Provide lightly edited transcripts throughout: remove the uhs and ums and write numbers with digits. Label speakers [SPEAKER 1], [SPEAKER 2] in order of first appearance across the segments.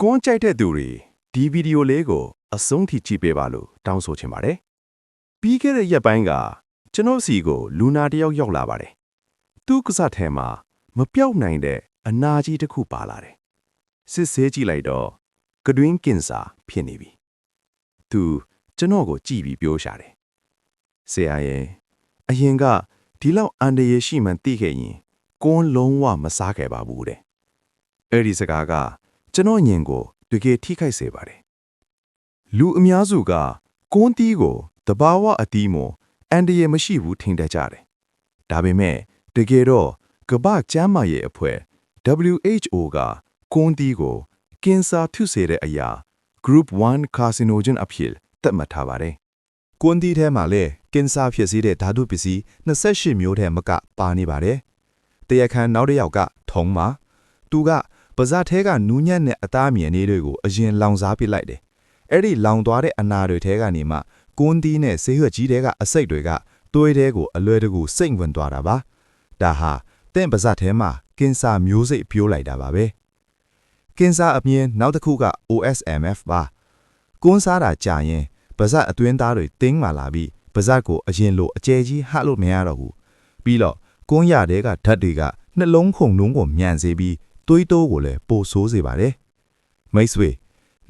[SPEAKER 1] ကွန်ကြိုက်တဲ့သူတွေဒီဗီဒီယိုလေးကိုအဆုံးထိကြည့်ပေးပါလို့တောင်းဆိုချင်ပါတယ်။ပြီးခဲ့တဲ့ရက်ပိုင်းကကျွန်တော်စီကိုလူနာတယောက်ရောက်လာပါတယ်။သူ့ကစားထဲမှာမပြောက်နိုင်တဲ့အနာကြီးတစ်ခုပါလာတယ်။စစ်ဆေးကြည့်လိုက်တော့ကတွင်းကင်ဆာဖြစ်နေပြီ။သူကျွန်တော်ကိုကြည့်ပြီးပြောရှာတယ်။ဆရာရဲ့အရင်ကဒီလောက်အန်တရာယ်ရှိမှန်သိခဲ့ရင်ကွန်လုံးဝမစားခဲ့ပါဘူးတဲ့။အဲ့ဒီစကားကကျွန်တော်ညင်ကိုတကယ်ထိခိုက်စေပါတယ်။လူအများစုကကွန်းတီးကိုတဘာဝအတီးမို့အန်တရာယ်မရှိဘူးထင်တတ်ကြတယ်။ဒါပေမဲ့တကယ်တော့ကမ္ဘာ့ကျန်းမာရေးအဖွဲ့ WHO ကကွန်းတီးကိုကင်ဆာဖြစ်စေတဲ့အရာ Group 1 carcinogen အဖြစ်သတ်မှတ်ထားပါတယ်။
[SPEAKER 2] ကွန်းတီးထဲမှာလည်းကင်ဆာဖြစ်စေတဲ့ဓာတုပစ္စည်း28မျိုးထဲမကပါနေပါတယ်။တရားခံနောက်တစ်ယောက်ကထုံးမှာသူကပါးစပ်ထဲကနူးညံ့တဲ့အသားမြင်လေးတွေကိုအရင်လောင်စားပစ်လိုက်တယ်။အဲ့ဒီလောင်သွားတဲ့အနာတွေထဲကနေမှကွန်းတီးနဲ့ဆေးရွက်ကြီးတွေကအစိတ်တွေကသွေးထဲကိုအလွယ်တကူစိတ်ဝင်သွားတာပါ။ဒါဟာတင့်ပါးစပ်ထဲမှာကင်ဆာမျိုးစိတ်ပြိုးလိုက်တာပါပဲ။ကင်ဆာအပြင်နောက်တစ်ခုက OSMF ပါ။ကွန်းစားတာကြာရင်ပါးစပ်အတွင်းသားတွေတင်းမာလာပြီးပါးစပ်ကိုအရင်လိုအကျယ်ကြီးဟပ်လို့မရတော့ဘူး။ပြီးတော့ကွန်းရတဲ့ကဓာတ်တွေကနှလုံးခုန်လုံးကိုမြန်စေပြီးသွေးတိုးကိုလည်းပိုဆိုးစေပါတယ်။မိတ်ဆွေ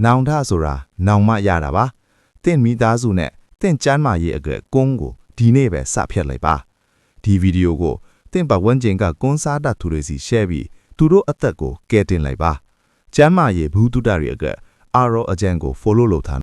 [SPEAKER 2] နောင်တဆိုတာနောင်မရတာပါ။တင့်မိသားစုနဲ့တင့်ကျမ်းမာရေးအတွက်ကွန်းကိုဒီနေ့ပဲစဖြတ်လိုက်ပါ။ဒီဗီဒီယိုကိုတင့်ပတ်ဝန်းကျင်ကကွန်းစားတတ်သူတွေစီ share ပြီးသူတို့အသက်ကိုကယ်တင်လိုက်ပါ။ကျမ်းမာရေးဘူးတုဒ္ဒတွေအတွက်ROအကြံကို follow လုပ်ထား